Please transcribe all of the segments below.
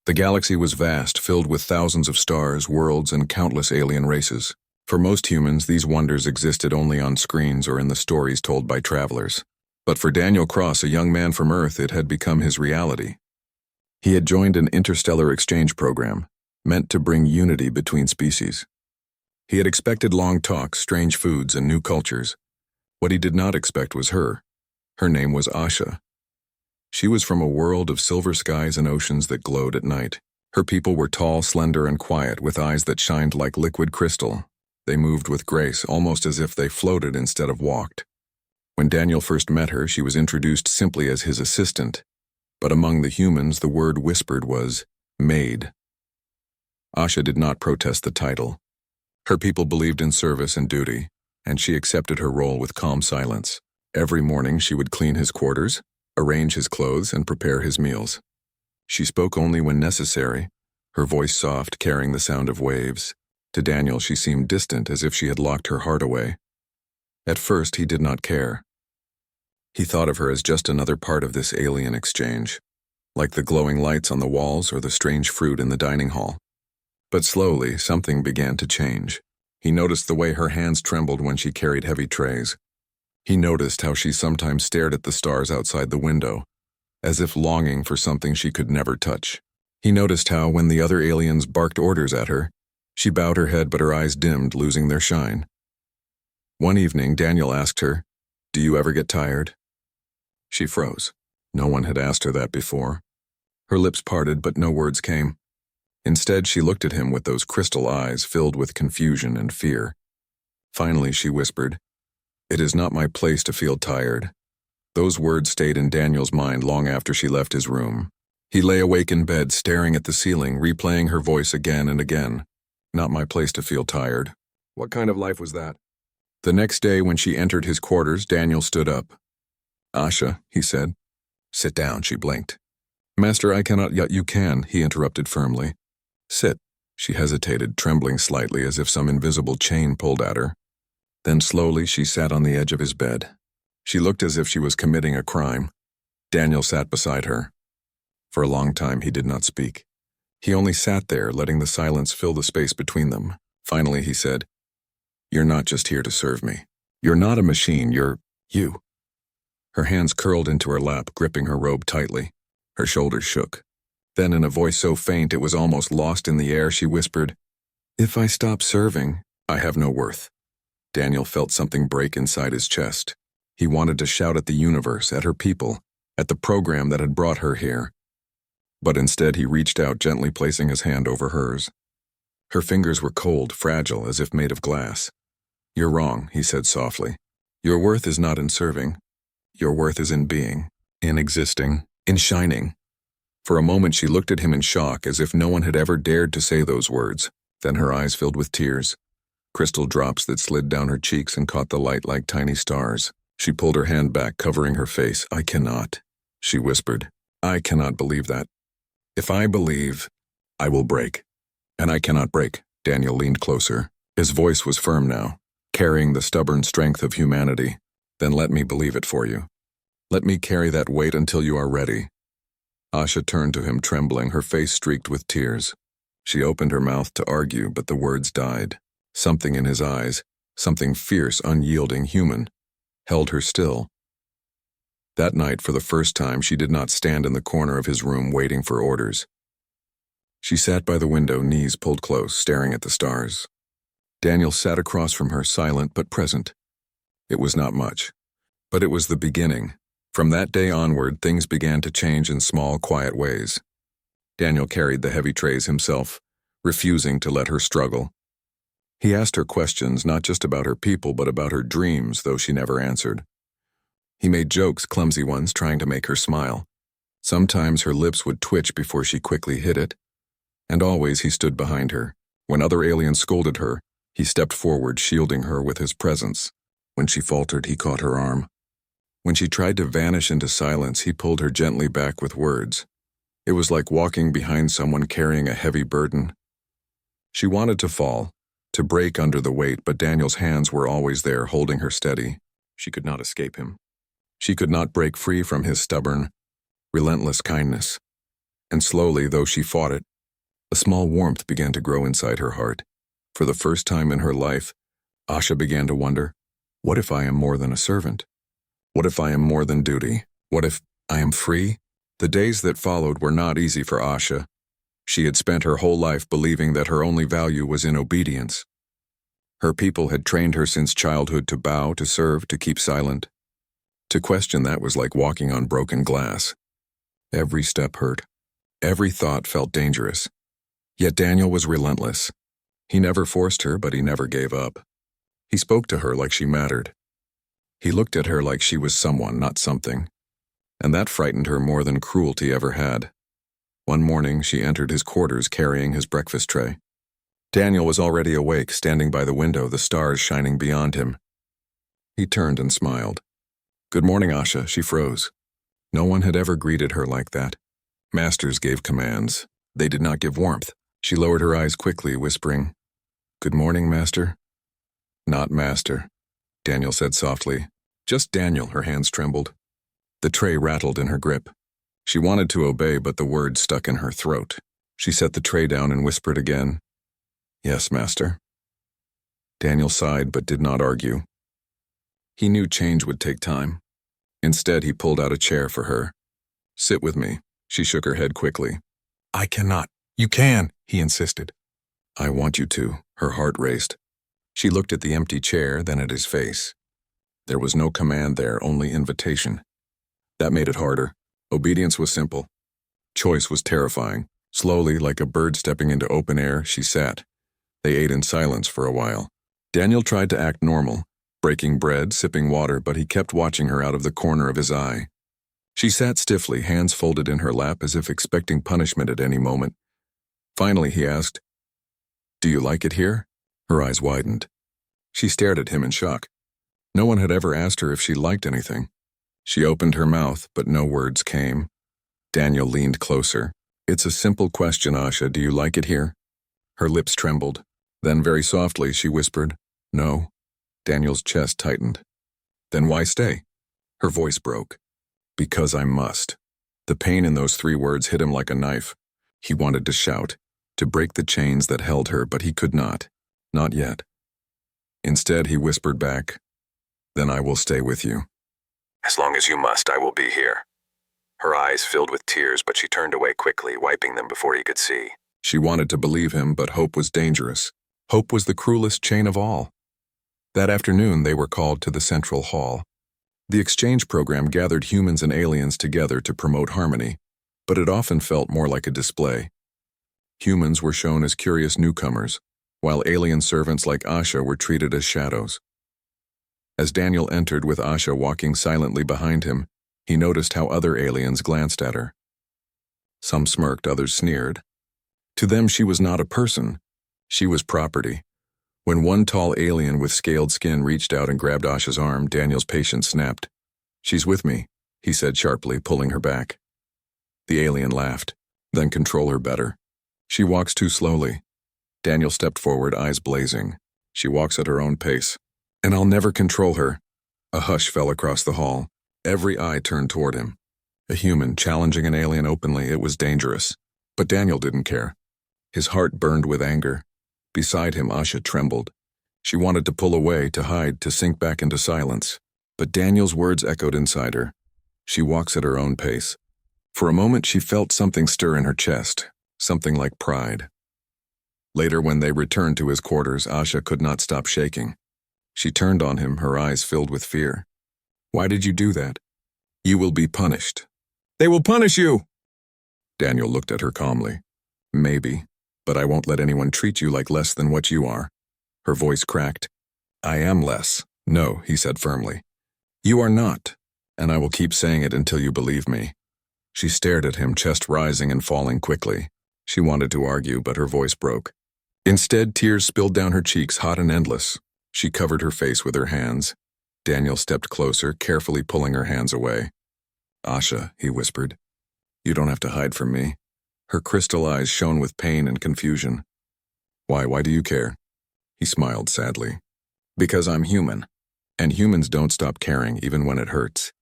The galaxy was vast, filled with thousands of stars, worlds, and countless alien races. For most humans, these wonders existed only on screens or in the stories told by travelers. But for Daniel Cross, a young man from Earth, it had become his reality. He had joined an interstellar exchange program, meant to bring unity between species. He had expected long talks, strange foods, and new cultures. What he did not expect was her. Her name was Asha. She was from a world of silver skies and oceans that glowed at night. Her people were tall, slender, and quiet, with eyes that shined like liquid crystal. They moved with grace, almost as if they floated instead of walked. When Daniel first met her, she was introduced simply as his assistant, but among the humans, the word whispered was Maid. Asha did not protest the title. Her people believed in service and duty, and she accepted her role with calm silence. Every morning she would clean his quarters, arrange his clothes, and prepare his meals. She spoke only when necessary, her voice soft, carrying the sound of waves. To Daniel she seemed distant, as if she had locked her heart away. At first he did not care. He thought of her as just another part of this alien exchange, like the glowing lights on the walls or the strange fruit in the dining hall. But slowly, something began to change. He noticed the way her hands trembled when she carried heavy trays. He noticed how she sometimes stared at the stars outside the window, as if longing for something she could never touch. He noticed how, when the other aliens barked orders at her, she bowed her head but her eyes dimmed, losing their shine. One evening, Daniel asked her, "Do you ever get tired?" She froze. No one had asked her that before. Her lips parted, but no words came. Instead, she looked at him with those crystal eyes filled with confusion and fear. Finally, she whispered, "It is not my place to feel tired." Those words stayed in Daniel's mind long after she left his room. He lay awake in bed, staring at the ceiling, replaying her voice again and again. Not my place to feel tired. What kind of life was that? The next day, when she entered his quarters, Daniel stood up. "Asha," he said. "Sit down," she blinked. "Master, I cannot." "Yet you can," he interrupted firmly. "Sit." She hesitated, trembling slightly as if some invisible chain pulled at her. Then slowly she sat on the edge of his bed. She looked as if she was committing a crime. Daniel sat beside her. For a long time he did not speak. He only sat there, letting the silence fill the space between them. Finally he said, "You're not just here to serve me. You're not a machine, you're you." Her hands curled into her lap, gripping her robe tightly. Her shoulders shook. Then, in a voice so faint it was almost lost in the air, she whispered, "If I stop serving, I have no worth." Daniel felt something break inside his chest. He wanted to shout at the universe, at her people, at the program that had brought her here. But instead he reached out, gently placing his hand over hers. Her fingers were cold, fragile, as if made of glass. "You're wrong," he said softly. "Your worth is not in serving. Your worth is in being, in existing, in shining." For a moment she looked at him in shock, as if no one had ever dared to say those words. Then her eyes filled with tears, crystal drops that slid down her cheeks and caught the light like tiny stars. She pulled her hand back, covering her face. "I cannot," she whispered. "I cannot believe that. If I believe, I will break." "And I cannot break." Daniel leaned closer. His voice was firm now, carrying the stubborn strength of humanity. "Then let me believe it for you. Let me carry that weight until you are ready." Asha turned to him, trembling, her face streaked with tears. She opened her mouth to argue, but the words died. Something in his eyes, something fierce, unyielding, human, held her still. That night, for the first time, she did not stand in the corner of his room waiting for orders. She sat by the window, knees pulled close, staring at the stars. Daniel sat across from her, silent but present. It was not much, but it was the beginning. From that day onward, things began to change in small, quiet ways. Daniel carried the heavy trays himself, refusing to let her struggle. He asked her questions, not just about her people, but about her dreams, though she never answered. He made jokes, clumsy ones, trying to make her smile. Sometimes her lips would twitch before she quickly hid it. And always he stood behind her. When other aliens scolded her, he stepped forward, shielding her with his presence. When she faltered, he caught her arm. When she tried to vanish into silence, he pulled her gently back with words. It was like walking behind someone carrying a heavy burden. She wanted to fall, to break under the weight, but Daniel's hands were always there, holding her steady. She could not escape him. She could not break free from his stubborn, relentless kindness. And slowly, though she fought it, a small warmth began to grow inside her heart. For the first time in her life, Asha began to wonder, what if I am more than a servant? What if I am more than duty? What if I am free? The days that followed were not easy for Asha. She had spent her whole life believing that her only value was in obedience. Her people had trained her since childhood to bow, to serve, to keep silent. To question that was like walking on broken glass. Every step hurt. Every thought felt dangerous. Yet Daniel was relentless. He never forced her, but he never gave up. He spoke to her like she mattered. He looked at her like she was someone, not something. And that frightened her more than cruelty ever had. One morning, she entered his quarters carrying his breakfast tray. Daniel was already awake, standing by the window, the stars shining beyond him. He turned and smiled. "Good morning, Asha." She froze. No one had ever greeted her like that. Masters gave commands. They did not give warmth. She lowered her eyes quickly, whispering, "Good morning, Master." "Not Master," Daniel said softly. "Just Daniel." Her hands trembled. The tray rattled in her grip. She wanted to obey, but the words stuck in her throat. She set the tray down and whispered again, "Yes, Master." Daniel sighed but did not argue. He knew change would take time. Instead, he pulled out a chair for her. "Sit with me." She shook her head quickly. "I cannot." "You can," he insisted. "I want you to." Her heart raced. She looked at the empty chair, then at his face. There was no command there, only invitation. That made it harder. Obedience was simple. Choice was terrifying. Slowly, like a bird stepping into open air, she sat. They ate in silence for a while. Daniel tried to act normal, breaking bread, sipping water, but he kept watching her out of the corner of his eye. She sat stiffly, hands folded in her lap as if expecting punishment at any moment. Finally, he asked, "Do you like it here?" Her eyes widened. She stared at him in shock. No one had ever asked her if she liked anything. She opened her mouth, but no words came. Daniel leaned closer. "It's a simple question, Asha. Do you like it here?" Her lips trembled. Then, very softly, she whispered, "No." Daniel's chest tightened. "Then why stay?" Her voice broke. "Because I must." The pain in those 3 words hit him like a knife. He wanted to shout, to break the chains that held her, but he could not. Not yet. Instead, he whispered back, "Then I will stay with you." "As long as you must, I will be here." Her eyes filled with tears, but she turned away quickly, wiping them before he could see. She wanted to believe him, but hope was dangerous. Hope was the cruelest chain of all. That afternoon, they were called to the central hall. The exchange program gathered humans and aliens together to promote harmony, but it often felt more like a display. Humans were shown as curious newcomers, while alien servants like Asha were treated as shadows. As Daniel entered with Asha walking silently behind him, he noticed how other aliens glanced at her. Some smirked, others sneered. To them, she was not a person. She was property. When one tall alien with scaled skin reached out and grabbed Asha's arm, Daniel's patience snapped. "She's with me," he said sharply, pulling her back. The alien laughed. "Then control her better. She walks too slowly." Daniel stepped forward, eyes blazing. "She walks at her own pace. And I'll never control her." A hush fell across the hall. Every eye turned toward him. A human challenging an alien openly, it was dangerous. But Daniel didn't care. His heart burned with anger. Beside him, Asha trembled. She wanted to pull away, to hide, to sink back into silence. But Daniel's words echoed inside her. She walks at her own pace. For a moment, she felt something stir in her chest, something like pride. Later, when they returned to his quarters, Asha could not stop shaking. She turned on him, her eyes filled with fear. "Why did you do that?" "You will be punished." "They will punish you!" Daniel looked at her calmly. "Maybe, but I won't let anyone treat you like less than what you are." Her voice cracked. "I am less." "No," he said firmly. "You are not, and I will keep saying it until you believe me." She stared at him, chest rising and falling quickly. She wanted to argue, but her voice broke. Instead, tears spilled down her cheeks, hot and endless. She covered her face with her hands. Daniel stepped closer, carefully pulling her hands away. "Asha," he whispered, "you don't have to hide from me." Her crystal eyes shone with pain and confusion. Why do you care?" He smiled sadly. "Because I'm human, and humans don't stop caring even when it hurts."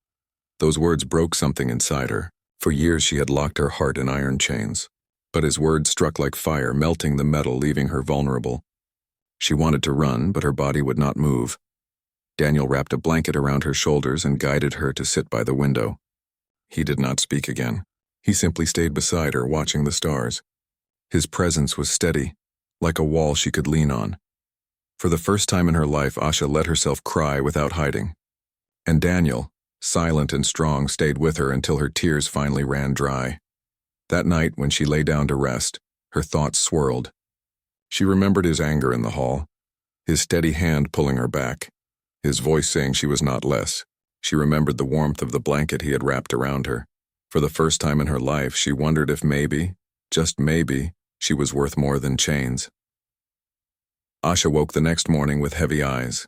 Those words broke something inside her. For years she had locked her heart in iron chains, but his words struck like fire, melting the metal, leaving her vulnerable. She wanted to run, but her body would not move. Daniel wrapped a blanket around her shoulders and guided her to sit by the window. He did not speak again. He simply stayed beside her, watching the stars. His presence was steady, like a wall she could lean on. For the first time in her life, Asha let herself cry without hiding. And Daniel, silent and strong, stayed with her until her tears finally ran dry. That night, when she lay down to rest, her thoughts swirled. She remembered his anger in the hall, his steady hand pulling her back, his voice saying she was not less. She remembered the warmth of the blanket he had wrapped around her. For the first time in her life, she wondered if maybe, just maybe, she was worth more than chains. Asha woke the next morning with heavy eyes.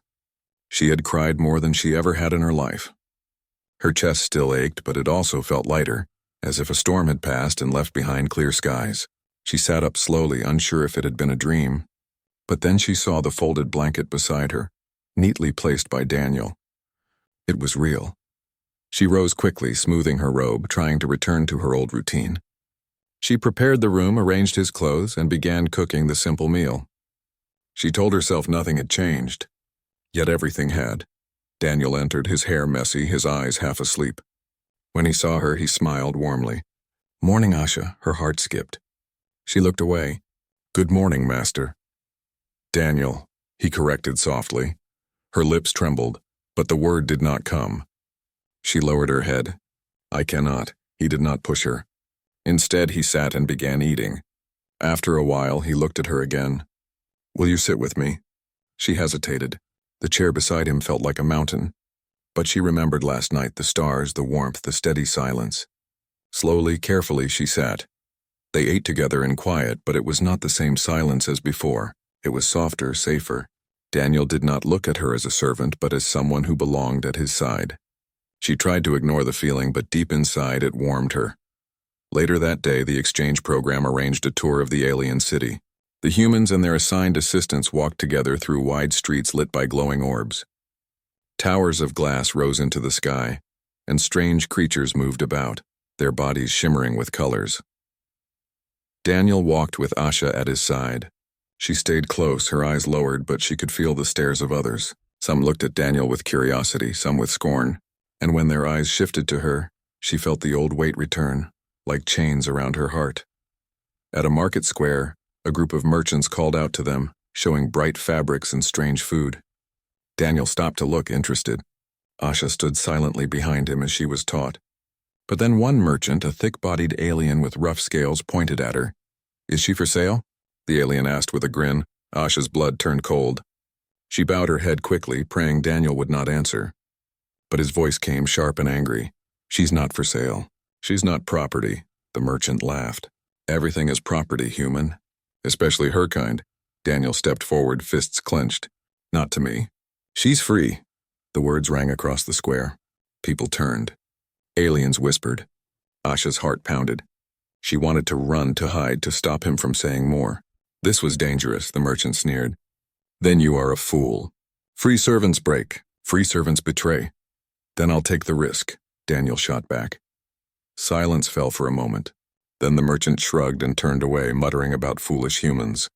She had cried more than she ever had in her life. Her chest still ached, but it also felt lighter, as if a storm had passed and left behind clear skies. She sat up slowly, unsure if it had been a dream. But then she saw the folded blanket beside her, neatly placed by Daniel. It was real. She rose quickly, smoothing her robe, trying to return to her old routine. She prepared the room, arranged his clothes, and began cooking the simple meal. She told herself nothing had changed, yet everything had. Daniel entered, his hair messy, his eyes half asleep. When he saw her, he smiled warmly. "Morning, Asha." Her heart skipped. She looked away. "Good morning, master." "Daniel," he corrected softly. Her lips trembled, but the word did not come. She lowered her head. "I cannot." He did not push her. Instead, he sat and began eating. After a while, he looked at her again. "Will you sit with me?" She hesitated. The chair beside him felt like a mountain. But she remembered last night, the stars, the warmth, the steady silence. Slowly, carefully, she sat. They ate together in quiet, but it was not the same silence as before. It was softer, safer. Daniel did not look at her as a servant, but as someone who belonged at his side. She tried to ignore the feeling, but deep inside it warmed her. Later that day, the exchange program arranged a tour of the alien city. The humans and their assigned assistants walked together through wide streets lit by glowing orbs. Towers of glass rose into the sky, and strange creatures moved about, their bodies shimmering with colors. Daniel walked with Asha at his side. She stayed close, her eyes lowered, but she could feel the stares of others. Some looked at Daniel with curiosity, some with scorn, and when their eyes shifted to her, she felt the old weight return, like chains around her heart. At a market square, a group of merchants called out to them, showing bright fabrics and strange food. Daniel stopped to look, interested. Asha stood silently behind him as she was taught. But then one merchant, a thick-bodied alien with rough scales, pointed at her. "Is she for sale?" the alien asked with a grin. Asha's blood turned cold. She bowed her head quickly, praying Daniel would not answer. But his voice came sharp and angry. "She's not for sale. She's not property." The merchant laughed. "Everything is property, human. Especially her kind." Daniel stepped forward, fists clenched. "Not to me. She's free." The words rang across the square. People turned. Aliens whispered. Asha's heart pounded. She wanted to run, to hide, to stop him from saying more. This was dangerous, the merchant sneered. "Then you are a fool. Free servants break. Free servants betray. Then I'll take the risk," Daniel shot back. Silence fell for a moment. Then the merchant shrugged and turned away, muttering about foolish humans.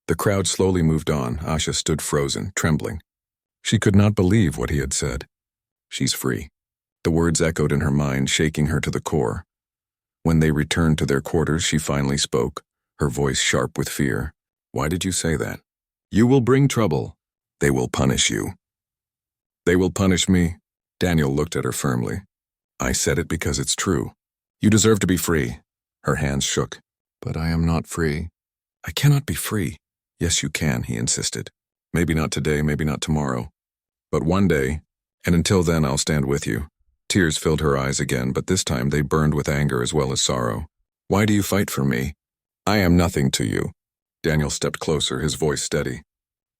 The crowd slowly moved on. Asha stood frozen, trembling. She could not believe what he had said. She's free. The words echoed in her mind, shaking her to the core. When they returned to their quarters, she finally spoke, her voice sharp with fear. "Why did you say that?" "You will bring trouble. They will punish you." "They will punish me?" Daniel looked at her firmly. "I said it because it's true. You deserve to be free." Her hands shook. "But I am not free." "I cannot be free." "Yes, you can," he insisted. "Maybe not today, maybe not tomorrow. But one day, and until then I'll stand with you." Tears filled her eyes again, but this time they burned with anger as well as sorrow. "Why do you fight for me? I am nothing to you." Daniel stepped closer, his voice steady.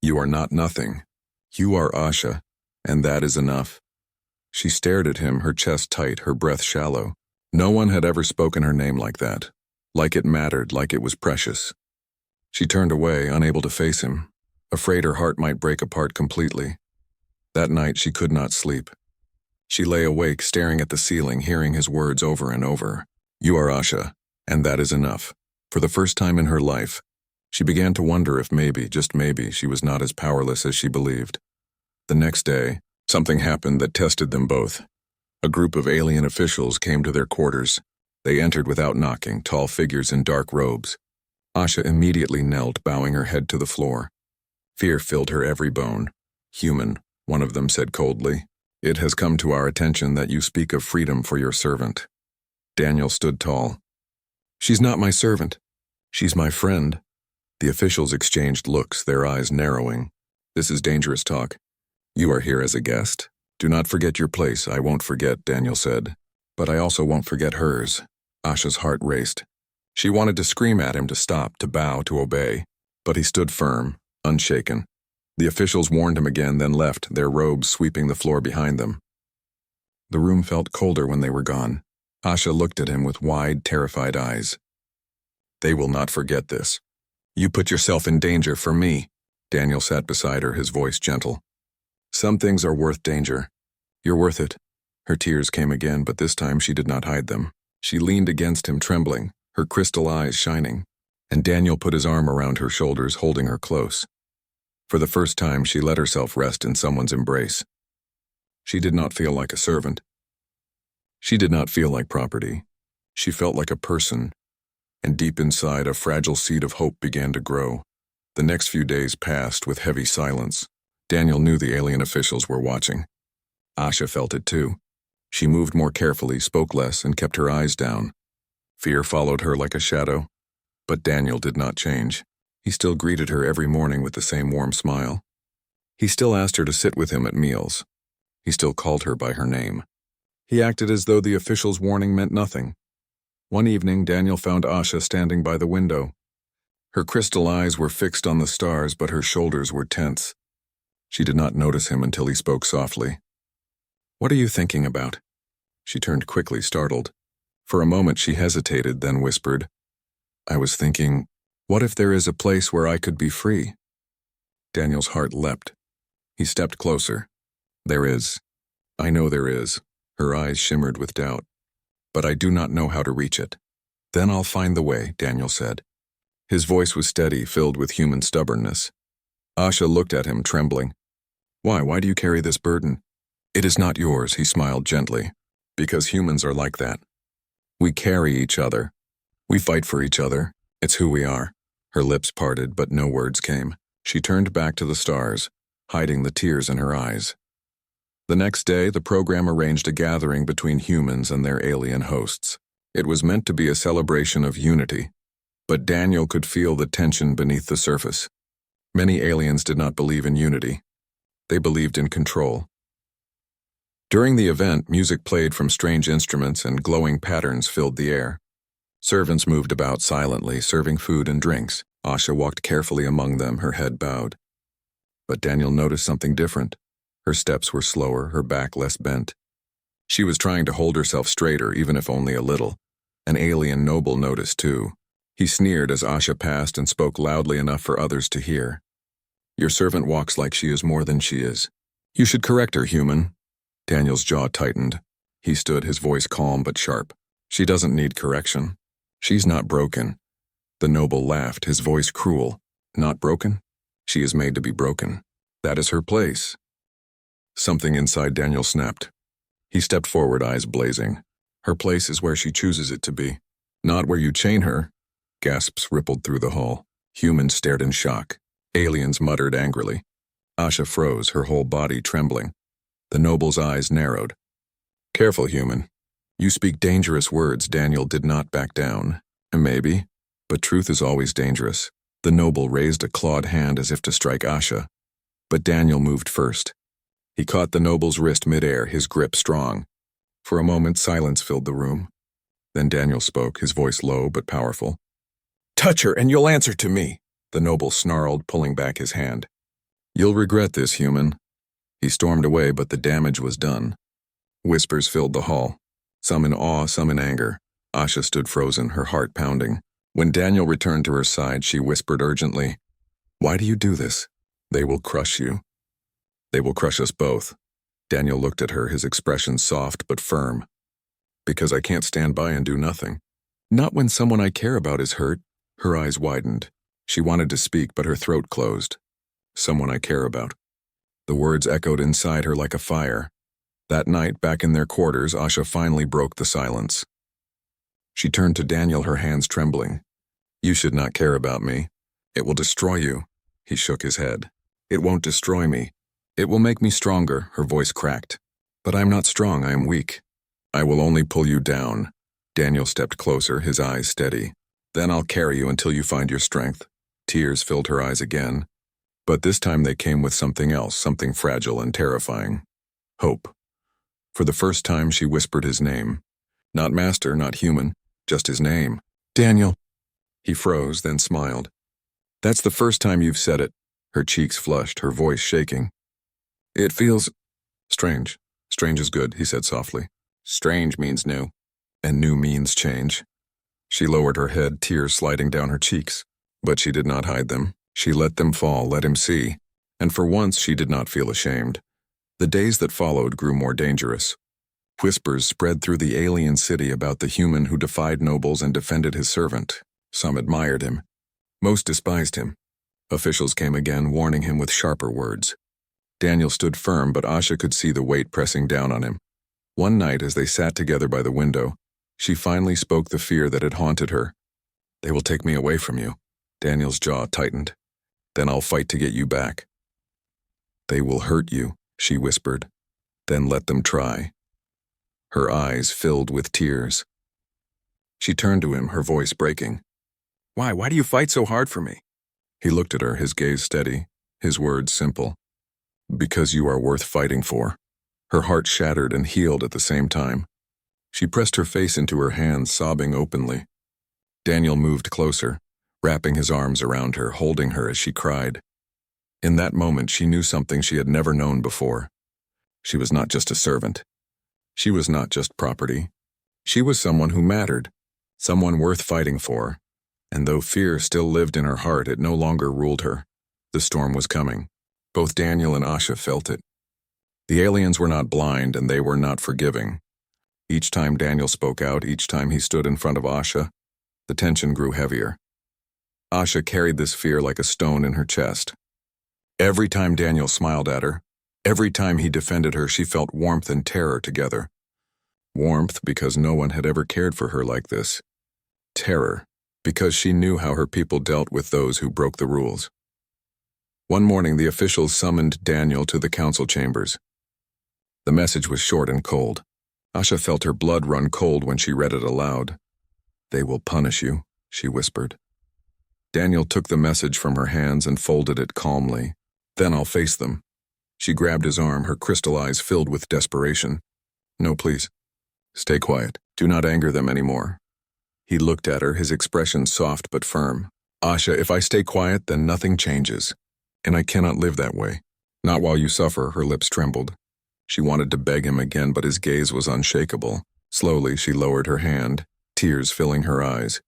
"You are not nothing. You are Asha, and that is enough." She stared at him, her chest tight, her breath shallow. No one had ever spoken her name like that, like it mattered, like it was precious. She turned away, unable to face him, afraid her heart might break apart completely. That night she could not sleep. She lay awake, staring at the ceiling, hearing his words over and over. You are Asha, and that is enough. For the first time in her life, she began to wonder if maybe, just maybe, she was not as powerless as she believed. The next day, something happened that tested them both. A group of alien officials came to their quarters. They entered without knocking, tall figures in dark robes. Asha immediately knelt, bowing her head to the floor. Fear filled her every bone. Human, one of them said coldly. It has come to our attention that you speak of freedom for your servant. Daniel stood tall. She's not my servant. She's my friend. The officials exchanged looks, their eyes narrowing. This is dangerous talk. You are here as a guest. Do not forget your place. I won't forget, Daniel said. But I also won't forget hers. Asha's heart raced. She wanted to scream at him to stop, to bow, to obey. But he stood firm, unshaken. The officials warned him again, then left, their robes sweeping the floor behind them. The room felt colder when they were gone. Asha looked at him with wide, terrified eyes. They will not forget this. You put yourself in danger for me. Daniel sat beside her, his voice gentle. Some things are worth danger. You're worth it. Her tears came again, but this time she did not hide them. She leaned against him, trembling, her crystal eyes shining, and Daniel put his arm around her shoulders, holding her close. For the first time, she let herself rest in someone's embrace. She did not feel like a servant. She did not feel like property. She felt like a person, and deep inside, a fragile seed of hope began to grow. The next few days passed with heavy silence. Daniel knew the alien officials were watching. Asha felt it too. She moved more carefully, spoke less, and kept her eyes down. Fear followed her like a shadow, but Daniel did not change. He still greeted her every morning with the same warm smile. He still asked her to sit with him at meals. He still called her by her name. He acted as though the official's warning meant nothing. One evening, Daniel found Asha standing by the window. Her crystal eyes were fixed on the stars, but her shoulders were tense. She did not notice him until he spoke softly. What are you thinking about? She turned quickly, startled. For a moment she hesitated, then whispered, I was thinking, what if there is a place where I could be free? Daniel's heart leapt. He stepped closer. There is. I know there is. Her eyes shimmered with doubt. But I do not know how to reach it. Then I'll find the way, Daniel said. His voice was steady, filled with human stubbornness. Asha looked at him, trembling. Why do you carry this burden? It is not yours, he smiled gently. Because humans are like that. We carry each other. We fight for each other. It's who we are. Her lips parted, but no words came. She turned back to the stars, hiding the tears in her eyes. The next day, the program arranged a gathering between humans and their alien hosts. It was meant to be a celebration of unity, but Daniel could feel the tension beneath the surface. Many aliens did not believe in unity. They believed in control. During the event, music played from strange instruments and glowing patterns filled the air. Servants moved about silently, serving food and drinks. Asha walked carefully among them, her head bowed. But Daniel noticed something different. Her steps were slower, her back less bent. She was trying to hold herself straighter, even if only a little. An alien noble noticed, too. He sneered as Asha passed and spoke loudly enough for others to hear. Your servant walks like she is more than she is. You should correct her, human. Daniel's jaw tightened. He stood, his voice calm but sharp. She doesn't need correction. She's not broken. The noble laughed, his voice cruel. Not broken? She is made to be broken. That is her place. Something inside Daniel snapped. He stepped forward, eyes blazing. Her place is where she chooses it to be. Not where you chain her. Gasps rippled through the hall. Humans stared in shock. Aliens muttered angrily. Asha froze, her whole body trembling. The noble's eyes narrowed. Careful, human. You speak dangerous words. Daniel did not back down. Maybe, but truth is always dangerous. The noble raised a clawed hand as if to strike Asha. But Daniel moved first. He caught the noble's wrist midair, his grip strong. For a moment, silence filled the room. Then Daniel spoke, his voice low but powerful. Touch her and you'll answer to me, the noble snarled, pulling back his hand. You'll regret this, human. He stormed away, but the damage was done. Whispers filled the hall, some in awe, some in anger. Asha stood frozen, her heart pounding. When Daniel returned to her side, she whispered urgently, Why do you do this? They will crush you. They will crush us both. Daniel looked at her, his expression soft but firm. Because I can't stand by and do nothing. Not when someone I care about is hurt. Her eyes widened. She wanted to speak, but her throat closed. Someone I care about. The words echoed inside her like a fire. That night, back in their quarters, Asha finally broke the silence. She turned to Daniel, her hands trembling. You should not care about me. It will destroy you. He shook his head. It won't destroy me. It will make me stronger, her voice cracked. But I'm not strong, I am weak. I will only pull you down. Daniel stepped closer, his eyes steady. Then I'll carry you until you find your strength. Tears filled her eyes again. But this time they came with something else, something fragile and terrifying. Hope. For the first time she whispered his name. Not master, not human, just his name. Daniel. He froze, then smiled. That's the first time you've said it. Her cheeks flushed, her voice shaking. It feels strange. Strange is good, he said softly. Strange means new. And new means change. She lowered her head, tears sliding down her cheeks. But she did not hide them. She let them fall, let him see. And for once she did not feel ashamed. The days that followed grew more dangerous. Whispers spread through the alien city about the human who defied nobles and defended his servant. Some admired him. Most despised him. Officials came again, warning him with sharper words. Daniel stood firm, but Asha could see the weight pressing down on him. One night, as they sat together by the window, she finally spoke the fear that had haunted her. They will take me away from you. Daniel's jaw tightened. Then I'll fight to get you back. They will hurt you, she whispered. Then let them try. Her eyes filled with tears. She turned to him, her voice breaking. Why do you fight so hard for me? He looked at her, his gaze steady, his words simple. Because you are worth fighting for. Her heart shattered and healed at the same time. She pressed her face into her hands, sobbing openly. Daniel moved closer, wrapping his arms around her, holding her as she cried. In that moment, she knew something she had never known before. She was not just a servant. She was not just property. She was someone who mattered, someone worth fighting for. And though fear still lived in her heart, it no longer ruled her. The storm was coming. Both Daniel and Asha felt it. The aliens were not blind, and they were not forgiving. Each time Daniel spoke out, each time he stood in front of Asha, the tension grew heavier. Asha carried this fear like a stone in her chest. Every time Daniel smiled at her, every time he defended her, she felt warmth and terror together. Warmth because no one had ever cared for her like this. Terror because she knew how her people dealt with those who broke the rules. One morning, the officials summoned Daniel to the council chambers. The message was short and cold. Asha felt her blood run cold when she read it aloud. They will punish you, she whispered. Daniel took the message from her hands and folded it calmly. Then I'll face them. She grabbed his arm, her crystal eyes filled with desperation. No, please. Stay quiet. Do not anger them anymore. He looked at her, his expression soft but firm. Asha, if I stay quiet, then nothing changes. And I cannot live that way. Not while you suffer, her lips trembled. She wanted to beg him again, but his gaze was unshakable. Slowly, she lowered her hand, tears filling her eyes.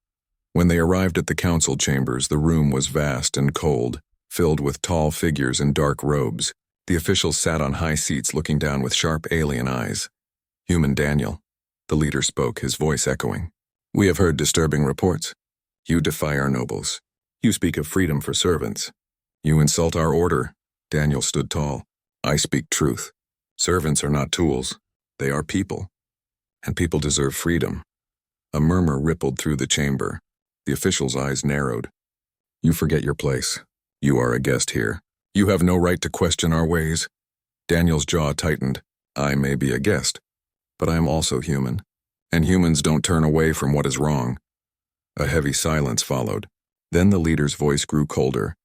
When they arrived at the council chambers, the room was vast and cold, filled with tall figures in dark robes. The officials sat on high seats looking down with sharp alien eyes. Human Daniel. The leader spoke, his voice echoing. We have heard disturbing reports. You defy our nobles. You speak of freedom for servants. You insult our order. Daniel stood tall. I speak truth. Servants are not tools. They are people. And people deserve freedom. A murmur rippled through the chamber. The official's eyes narrowed. You forget your place. You are a guest here. You have no right to question our ways. Daniel's jaw tightened. I may be a guest, but I am also human. And humans don't turn away from what is wrong. A heavy silence followed. Then the leader's voice grew colder.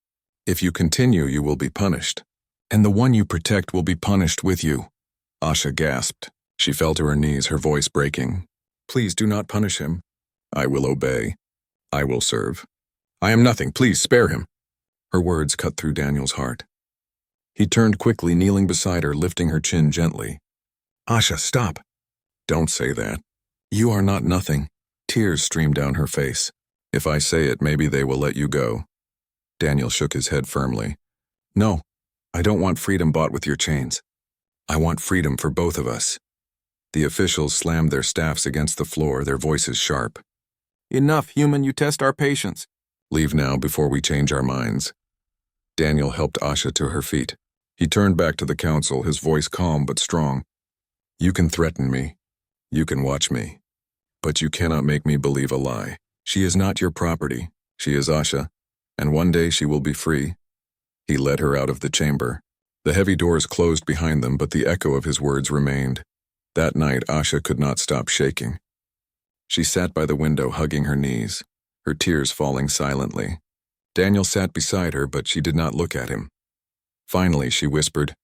If you continue, you will be punished. And the one you protect will be punished with you. Asha gasped. She fell to her knees, her voice breaking. Please do not punish him. I will obey. I will serve. I am nothing. Please spare him. Her words cut through Daniel's heart. He turned quickly, kneeling beside her, lifting her chin gently. Asha, stop. Don't say that. You are not nothing. Tears streamed down her face. If I say it, maybe they will let you go. Daniel shook his head firmly. No, I don't want freedom bought with your chains. I want freedom for both of us." The officials slammed their staffs against the floor, their voices sharp. "Enough, human, you test our patience." "Leave now before we change our minds." Daniel helped Asha to her feet. He turned back to the council, his voice calm but strong. "You can threaten me. You can watch me. But you cannot make me believe a lie. She is not your property. She is Asha, and one day she will be free." He led her out of the chamber. The heavy doors closed behind them, but the echo of his words remained. That night, Asha could not stop shaking. She sat by the window, hugging her knees, her tears falling silently. Daniel sat beside her, but she did not look at him. Finally, she whispered,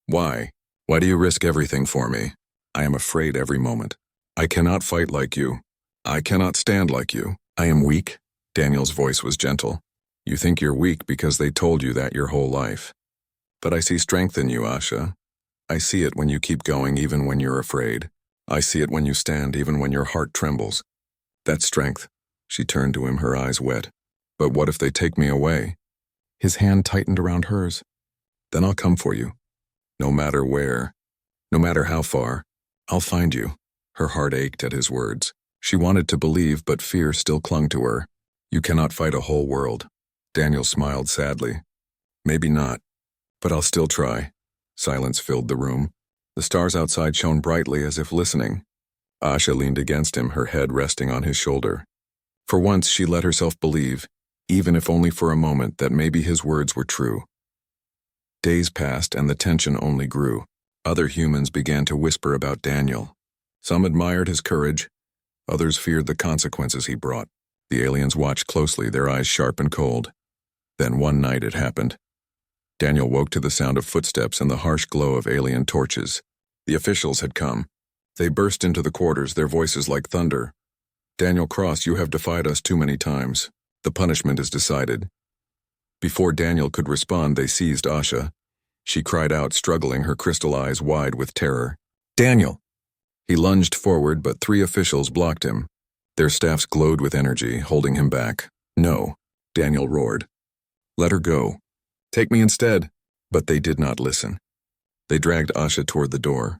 "Why? Why do you risk everything for me? I am afraid every moment. I cannot fight like you. I cannot stand like you. I am weak." Daniel's voice was gentle. "You think you're weak because they told you that your whole life. But I see strength in you, Asha. I see it when you keep going even when you're afraid. I see it when you stand even when your heart trembles. That's strength." She turned to him, her eyes wet. "But what if they take me away?" His hand tightened around hers. "Then I'll come for you. No matter where. No matter how far. I'll find you." Her heart ached at his words. She wanted to believe, but fear still clung to her. "You cannot fight a whole world." Daniel smiled sadly. "Maybe not, but I'll still try." Silence filled the room. The stars outside shone brightly as if listening. Asha leaned against him, her head resting on his shoulder. For once, she let herself believe, even if only for a moment, that maybe his words were true. Days passed and the tension only grew. Other humans began to whisper about Daniel. Some admired his courage. Others feared the consequences he brought. The aliens watched closely, their eyes sharp and cold. Then one night it happened. Daniel woke to the sound of footsteps and the harsh glow of alien torches. The officials had come. They burst into the quarters, their voices like thunder. "Daniel Cross, you have defied us too many times. The punishment is decided." Before Daniel could respond, they seized Asha. She cried out, struggling, her crystal eyes wide with terror. "Daniel!" He lunged forward, but 3 officials blocked him. Their staffs glowed with energy, holding him back. "No," Daniel roared. "Let her go. Take me instead." But they did not listen. They dragged Asha toward the door.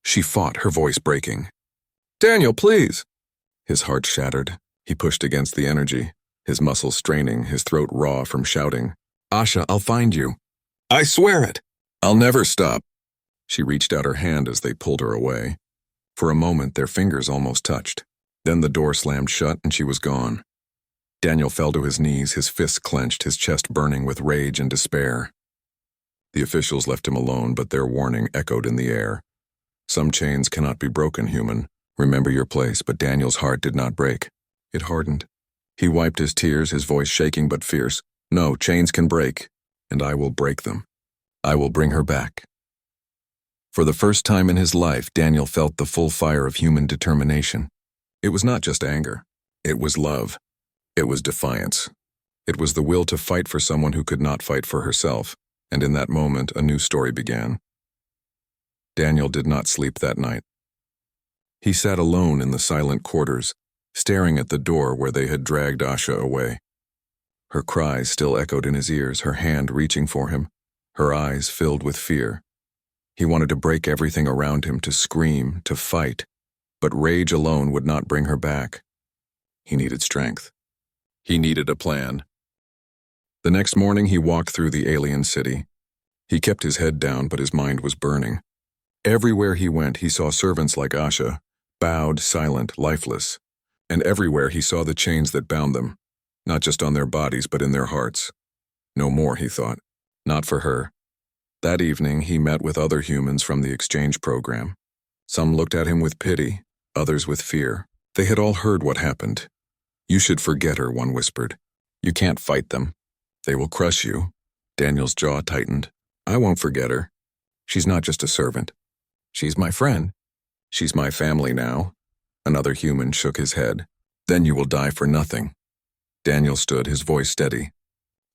She fought, her voice breaking. "Daniel, please!" His heart shattered. He pushed against the energy, his muscles straining, his throat raw from shouting. "Asha, I'll find you. I swear it. I'll never stop." She reached out her hand as they pulled her away. For a moment, their fingers almost touched. Then the door slammed shut and she was gone. Daniel fell to his knees, his fists clenched, his chest burning with rage and despair. The officials left him alone, but their warning echoed in the air. "Some chains cannot be broken, human. Remember your place." But Daniel's heart did not break. It hardened. He wiped his tears, his voice shaking but fierce. "No, chains can break, and I will break them. I will bring her back." For the first time in his life, Daniel felt the full fire of human determination. It was not just anger. It was love. It was defiance. It was the will to fight for someone who could not fight for herself, and in that moment, a new story began. Daniel did not sleep that night. He sat alone in the silent quarters, staring at the door where they had dragged Asha away. Her cries still echoed in his ears, her hand reaching for him, her eyes filled with fear. He wanted to break everything around him, to scream, to fight, but rage alone would not bring her back. He needed strength. He needed a plan. The next morning he walked through the alien city. He kept his head down, but his mind was burning. Everywhere he went, he saw servants like Asha, bowed, silent, lifeless. And everywhere he saw the chains that bound them, not just on their bodies, but in their hearts. No more, he thought. Not for her. That evening, he met with other humans from the exchange program. Some looked at him with pity, others with fear. They had all heard what happened. "You should forget her," one whispered. "You can't fight them. They will crush you." Daniel's jaw tightened. "I won't forget her. She's not just a servant. She's my friend. She's my family now." Another human shook his head. "Then you will die for nothing." Daniel stood, his voice steady.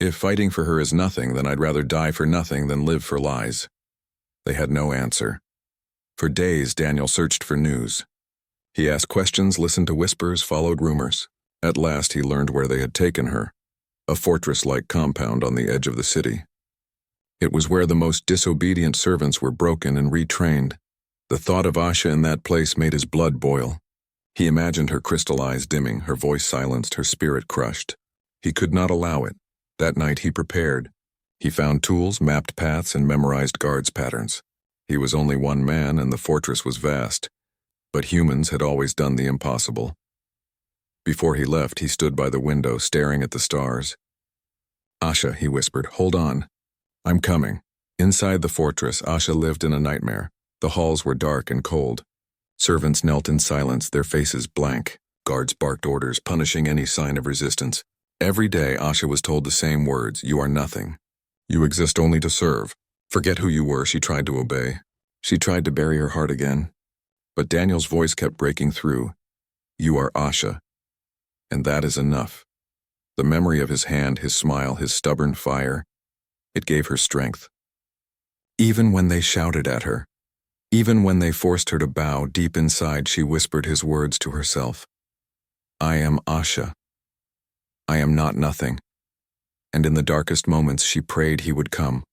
"If fighting for her is nothing, then I'd rather die for nothing than live for lies." They had no answer. For days, Daniel searched for news. He asked questions, listened to whispers, followed rumors. At last, he learned where they had taken her, a fortress-like compound on the edge of the city. It was where the most disobedient servants were broken and retrained. The thought of Asha in that place made his blood boil. He imagined her crystal eyes dimming, her voice silenced, her spirit crushed. He could not allow it. That night he prepared. He found tools, mapped paths, and memorized guards' patterns. He was only one man, and the fortress was vast. But humans had always done the impossible. Before he left, he stood by the window, staring at the stars. "Asha," he whispered, "hold on. I'm coming." Inside the fortress, Asha lived in a nightmare. The halls were dark and cold. Servants knelt in silence, their faces blank. Guards barked orders, punishing any sign of resistance. Every day, Asha was told the same words: "You are nothing. You exist only to serve." Forget who you were, she tried to obey. She tried to bury her heart again. But Daniel's voice kept breaking through. "You are Asha. And that is enough." The memory of his hand, his smile, his stubborn fire, it gave her strength. Even when they shouted at her, even when they forced her to bow, deep inside she whispered his words to herself. "I am Asha. I am not nothing." And in the darkest moments she prayed he would come.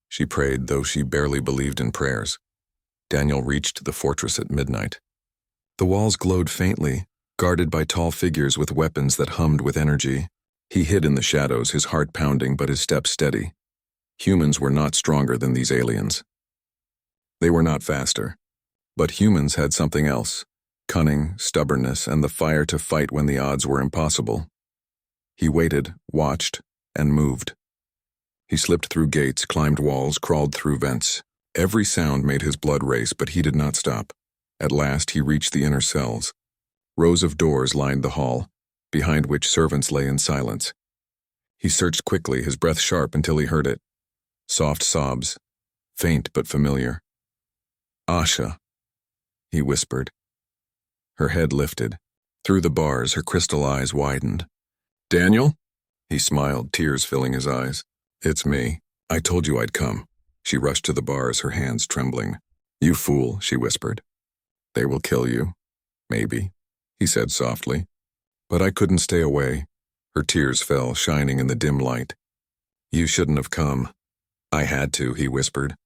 She prayed, though she barely believed in prayers. Daniel reached the fortress at midnight. The walls glowed faintly, guarded by tall figures with weapons that hummed with energy. He hid in the shadows, his heart pounding but his steps steady. Humans were not stronger than these aliens. They were not faster. But humans had something else: cunning, stubbornness, and the fire to fight when the odds were impossible. He waited, watched, and moved. He slipped through gates, climbed walls, crawled through vents. Every sound made his blood race, but he did not stop. At last he reached the inner cells. Rows of doors lined the hall, behind which servants lay in silence. He searched quickly, his breath sharp, until he heard it. Soft sobs, faint but familiar. "Asha," he whispered. Her head lifted. Through the bars, her crystal eyes widened. "Daniel?" He smiled, tears filling his eyes. "It's me. I told you I'd come." She rushed to the bars, her hands trembling. "You fool," she whispered. "They will kill you. Maybe," he said softly. But I couldn't stay away. Her tears fell, shining in the dim light. "You shouldn't have come." "I had to," he whispered.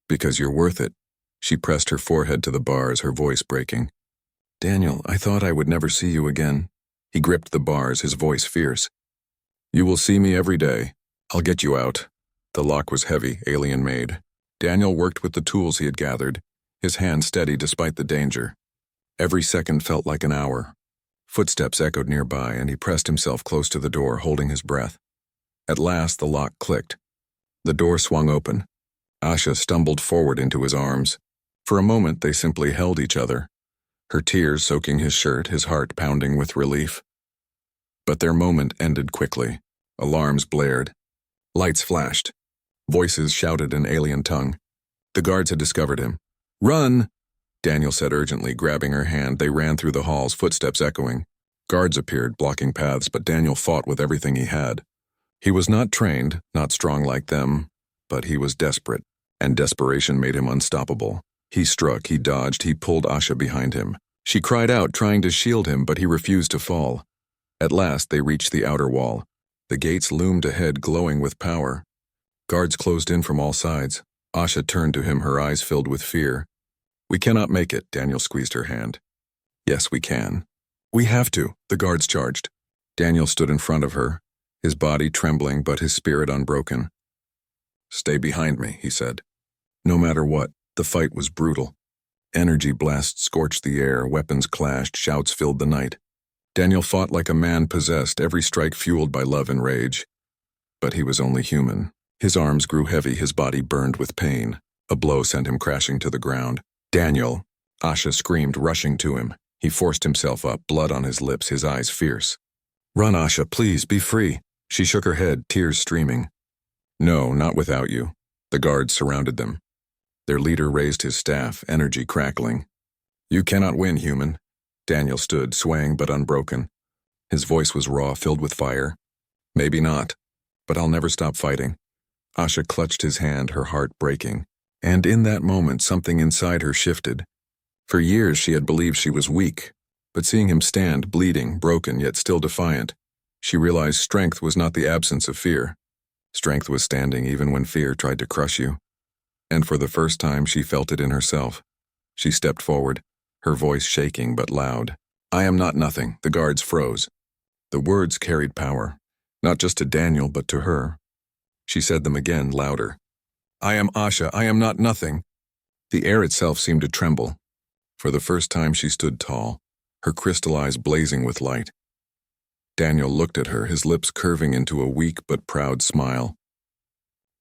"Because you're worth it." She pressed her forehead to the bars, her voice breaking. "Daniel, I thought I would never see you again." He gripped the bars, his voice fierce. "You will see me every day. I'll get you out." The lock was heavy, alien made. Daniel worked with the tools he had gathered, his hand steady despite the danger. Every second felt like an hour. Footsteps echoed nearby, and he pressed himself close to the door, holding his breath. At last, the lock clicked. The door swung open. Asha stumbled forward into his arms. For a moment, they simply held each other, her tears soaking his shirt, his heart pounding with relief. But their moment ended quickly. Alarms blared. Lights flashed. Voices shouted in alien tongue. The guards had discovered him. "Run!" Daniel said urgently, grabbing her hand. They ran through the halls, footsteps echoing. Guards appeared, blocking paths, but Daniel fought with everything he had. He was not trained, not strong like them, but he was desperate, and desperation made him unstoppable. He struck, he dodged, he pulled Asha behind him. She cried out, trying to shield him, but he refused to fall. At last, they reached the outer wall. The gates loomed ahead, glowing with power. Guards closed in from all sides. Asha turned to him, her eyes filled with fear. "We cannot make it," Daniel squeezed her hand. "Yes, we can." "We have to," the guards charged. Daniel stood in front of her, his body trembling but his spirit unbroken. "Stay behind me," he said. No matter what, the fight was brutal. Energy blasts scorched the air, weapons clashed, shouts filled the night. Daniel fought like a man possessed, every strike fueled by love and rage. But he was only human. His arms grew heavy, his body burned with pain. A blow sent him crashing to the ground. "Daniel!" Asha screamed, rushing to him. He forced himself up, blood on his lips, his eyes fierce. "Run, Asha, please, be free." She shook her head, tears streaming. "No, not without you." The guards surrounded them. Their leader raised his staff, energy crackling. "You cannot win, human." Daniel stood, swaying but unbroken. His voice was raw, filled with fire. "Maybe not, but I'll never stop fighting." Asha clutched his hand, her heart breaking. And in that moment, something inside her shifted. For years, she had believed she was weak, but seeing him stand, bleeding, broken, yet still defiant, she realized strength was not the absence of fear. Strength was standing even when fear tried to crush you. And for the first time, she felt it in herself. She stepped forward, her voice shaking but loud. "I am not nothing." The guards froze. The words carried power, not just to Daniel but to her. She said them again, louder. "I am Asha. I am not nothing." The air itself seemed to tremble. For the first time she stood tall, her crystal eyes blazing with light. Daniel looked at her, his lips curving into a weak but proud smile.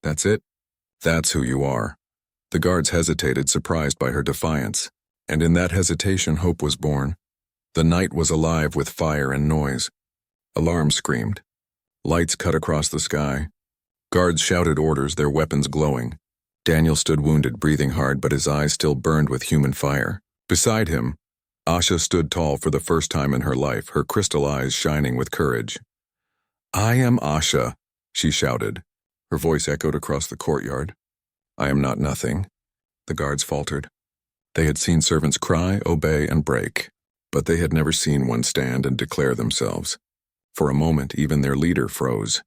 "That's it? That's who you are." The guards hesitated, surprised by her defiance. And in that hesitation, hope was born. The night was alive with fire and noise. Alarms screamed. Lights cut across the sky. Guards shouted orders, their weapons glowing. Daniel stood wounded, breathing hard, but his eyes still burned with human fire. Beside him, Asha stood tall for the first time in her life, her crystal eyes shining with courage. "I am Asha," she shouted. Her voice echoed across the courtyard. "I am not nothing." The guards faltered. They had seen servants cry, obey, and break, but they had never seen one stand and declare themselves. For a moment, even their leader froze.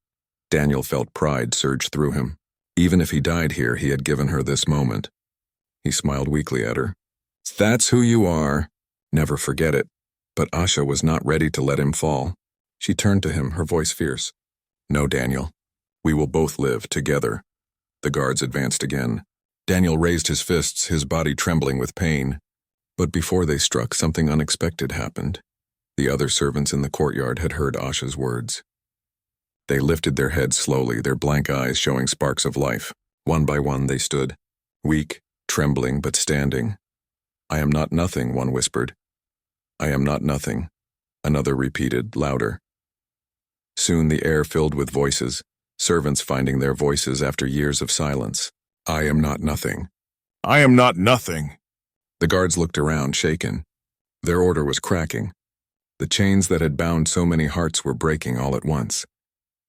Daniel felt pride surge through him. Even if he died here, he had given her this moment. He smiled weakly at her. "That's who you are. Never forget it." But Asha was not ready to let him fall. She turned to him, her voice fierce. "No, Daniel. We will both live together." The guards advanced again. Daniel raised his fists, his body trembling with pain. But before they struck, something unexpected happened. The other servants in the courtyard had heard Asha's words. They lifted their heads slowly, their blank eyes showing sparks of life. One by one they stood, weak, trembling, but standing. "I am not nothing," one whispered. "I am not nothing," another repeated, louder. Soon the air filled with voices, servants finding their voices after years of silence. "I am not nothing. I am not nothing." The guards looked around, shaken. Their order was cracking. The chains that had bound so many hearts were breaking all at once.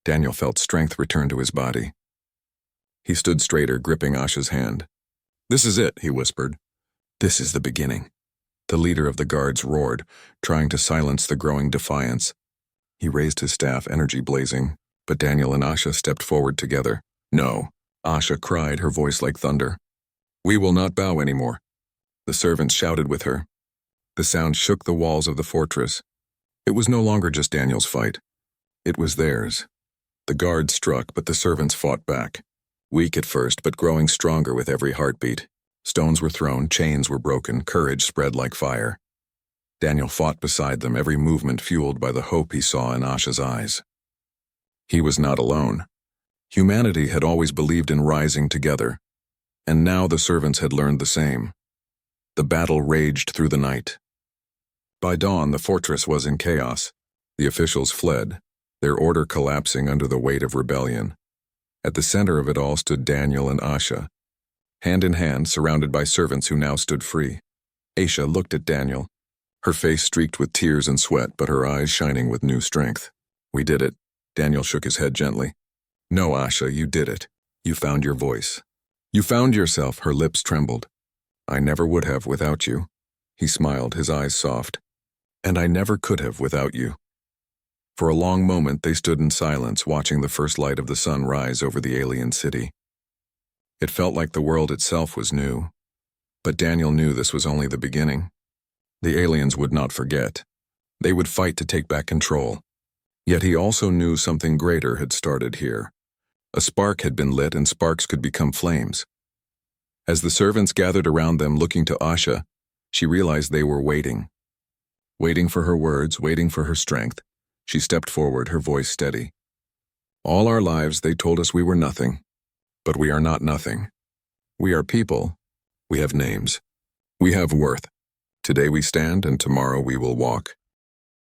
Daniel felt strength return to his body. He stood straighter, gripping Asha's hand. "This is it," he whispered. "This is the beginning." The leader of the guards roared, trying to silence the growing defiance. He raised his staff, energy blazing, but Daniel and Asha stepped forward together. "No," Asha cried, her voice like thunder. "We will not bow anymore." The servants shouted with her. The sound shook the walls of the fortress. It was no longer just Daniel's fight. It was theirs. The guards struck, but the servants fought back. Weak at first, but growing stronger with every heartbeat. Stones were thrown, chains were broken, courage spread like fire. Daniel fought beside them, every movement fueled by the hope he saw in Asha's eyes. He was not alone. Humanity had always believed in rising together, and now the servants had learned the same. The battle raged through the night. By dawn, the fortress was in chaos. The officials fled, their order collapsing under the weight of rebellion. At the center of it all stood Daniel and Asha, hand in hand, surrounded by servants who now stood free. Asha looked at Daniel, her face streaked with tears and sweat, but her eyes shining with new strength. "We did it." Daniel shook his head gently. "No, Asha, you did it. You found your voice. You found yourself." Her lips trembled. "I never would have without you." He smiled, his eyes soft. "And I never could have without you." For a long moment they stood in silence, watching the first light of the sun rise over the alien city. It felt like the world itself was new. But Daniel knew this was only the beginning. The aliens would not forget. They would fight to take back control. Yet he also knew something greater had started here. A spark had been lit, and sparks could become flames. As the servants gathered around them looking to Asha, she realized they were waiting. Waiting for her words, waiting for her strength. She stepped forward, her voice steady. "All our lives they told us we were nothing. But we are not nothing. We are people. We have names. We have worth. Today we stand, and tomorrow we will walk.